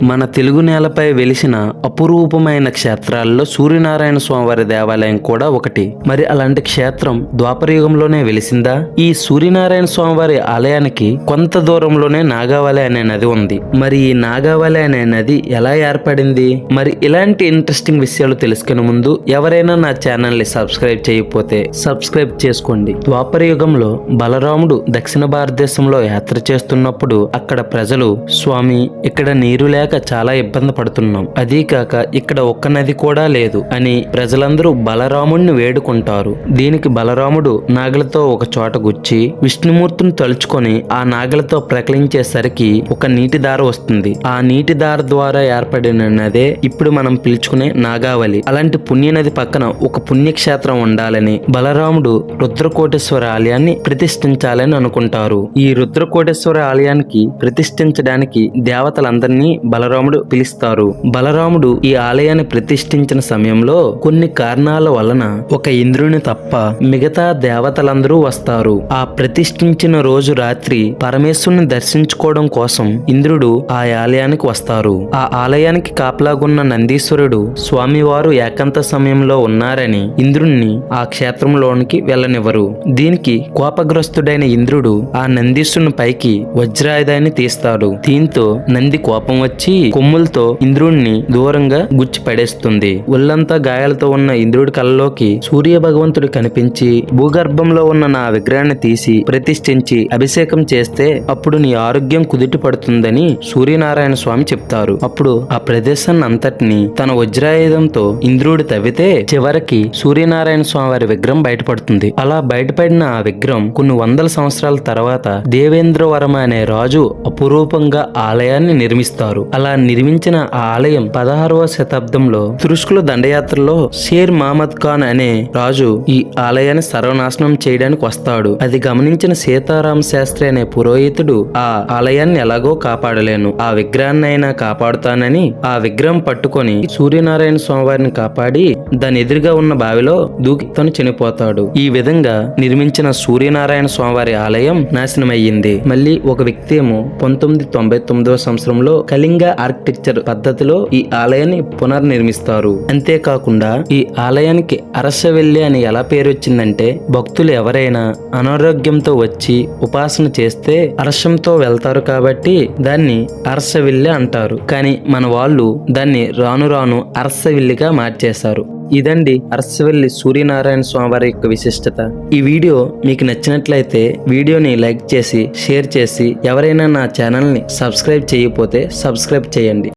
మన తెలుగు నేలపై వెలిసిన అపురూపమైన క్షేత్రాల్లో సూర్యనారాయణ స్వామివారి దేవాలయం కూడా ఒకటి. మరి అలాంటి క్షేత్రం ద్వాపరయుగంలోనే వెలిసిందా? ఈ సూర్యనారాయణ స్వామివారి ఆలయానికి కొంత దూరంలోనే నాగావళి అనే నది ఉంది. మరి ఈ నాగావళి అనే నది ఎలా ఏర్పడింది? మరి ఇలాంటి ఇంట్రెస్టింగ్ విషయాలు తెలుసుకునే ముందు ఎవరైనా నా ఛానల్ ని సబ్స్క్రైబ్ చేయకపోతే సబ్స్క్రైబ్ చేసుకోండి. ద్వాపరయుగంలో బలరాముడు దక్షిణ భారతదేశంలో యాత్ర చేస్తున్నప్పుడు అక్కడ ప్రజలు, స్వామి ఇక్కడ నీరు లేక చాలా ఇబ్బంది పడుతున్నాం, అదీ కాక ఇక్కడ ఒక్క నది కూడా లేదు అని ప్రజలందరూ బలరాముడిని వేడుకుంటారు. దీనికి బలరాముడు నాగలతో ఒక చోట గుచ్చి విష్ణుమూర్తిని తలుచుకొని ఆ నాగలతో ప్రకలించేసరికి ఒక నీటి దార వస్తుంది. ఆ నీటి దార ద్వారా ఏర్పడిన నదే ఇప్పుడు మనం పిలుచుకునే నాగావళి. అలాంటి పుణ్య నది పక్కన ఒక పుణ్యక్షేత్రం ఉండాలని బలరాముడు రుద్రకోటేశ్వర ఆలయాన్ని ప్రతిష్ఠించాలని అనుకుంటారు. ఈ రుద్రకోటేశ్వర ఆలయానికి ప్రతిష్ఠించడానికి దేవతలందరినీ బలరాముడు పిలుస్తారు. బలరాముడు ఈ ఆలయాన్ని ప్రతిష్ఠించిన సమయంలో కొన్ని కారణాల వలన ఒక ఇంద్రుని తప్ప మిగతా దేవతలందరూ వస్తారు. ఆ ప్రతిష్ఠించిన రోజు రాత్రి పరమేశ్వరుని దర్శించుకోవడం కోసం ఇంద్రుడు ఆ ఆలయానికి వస్తారు. ఆ ఆలయానికి కాపలాగున్న నందీశ్వరుడు స్వామివారు ఏకాంత సమయంలో ఉన్నారని ఇంద్రుణ్ణి ఆ క్షేత్రంలోనికి వెళ్ళనివ్వరు. దీనికి కోపగ్రస్తుడైన ఇంద్రుడు ఆ నందీశ్వరుని పైకి వజ్రాయుధాన్ని తీస్తాడు. దీంతో నంది కోపం వచ్చి కొమ్ములతో ఇంద్రుడిని దూరంగా గుచ్చి పడేస్తుంది. ఒళ్ళంతా గాయాలతో ఉన్న ఇంద్రుడి కళ్ళలోకి సూర్య భగవంతుడు కనిపించి, భూగర్భంలో ఉన్న నా విగ్రహాన్ని తీసి ప్రతిష్ఠించి అభిషేకం చేస్తే అప్పుడు నీ ఆరోగ్యం కుదుట పడుతుందని సూర్యనారాయణ స్వామి చెప్తారు. అప్పుడు ఆ ప్రదేశాన్ని అంతటిని తన వజ్రాయుధంతో ఇంద్రుడు తవ్వితే చివరికి సూర్యనారాయణ స్వామి వారి విగ్రహం బయటపడుతుంది. అలా బయటపడిన ఆ విగ్రహం కొన్ని వందల సంవత్సరాల తర్వాత దేవేంద్రవరమ అనే రాజు అపురూపంగా ఆలయాన్ని నిర్మిస్తారు. అలా నిర్మించిన ఆ ఆలయం 16వ శతాబ్దంలో తురుష్కుల దండయాత్రలో షేర్ మహమ్మద్ ఖాన్ అనే రాజు ఈ ఆలయాన్ని సర్వనాశనం చేయడానికి వస్తాడు. అది గమనించిన సీతారామ శాస్త్రి అనే పురోహితుడు ఆ ఆలయాన్ని ఎలాగో కాపాడలేను, ఆ విగ్రహాన్ని అయినా కాపాడుతానని ఆ విగ్రహం పట్టుకొని సూర్యనారాయణ స్వామివారిని కాపాడి దాని ఎదురుగా ఉన్న బావిలో దూకి తను చనిపోతాడు. ఈ విధంగా నిర్మించిన సూర్యనారాయణ స్వామివారి ఆలయం నాశనమయ్యింది. మళ్ళీ ఒక వ్యక్తి ఏమో 1999వ సంవత్సరంలో కళింగ ఆర్కిటెక్చర్ పద్ధతిలో ఈ ఆలయాన్ని పునర్నిర్మిస్తారు. అంతేకాకుండా ఈ ఆలయానికి అరసవెల్లి అని ఎలా పేరు వచ్చిందంటే, భక్తులు ఎవరైనా అనారోగ్యంతో వచ్చి ఉపాసన చేస్తే అరసంతో వెళ్తారు కాబట్టి దాన్ని అరసవెల్లి అంటారు. కానీ మన వాళ్ళు దాన్ని రాను రాను అరసవెల్లిగా మార్చేశారు. ఇదండి అరసవెల్లి సూర్యనారాయణ స్వామివారి యొక్క విశిష్టత. ఈ వీడియో మీకు నచ్చినట్లయితే వీడియోని లైక్ చేసి షేర్ చేసి ఎవరైనా నా ఛానల్ని సబ్స్క్రైబ్ చేయకపోతే సబ్స్క్రైబ్ చేయండి.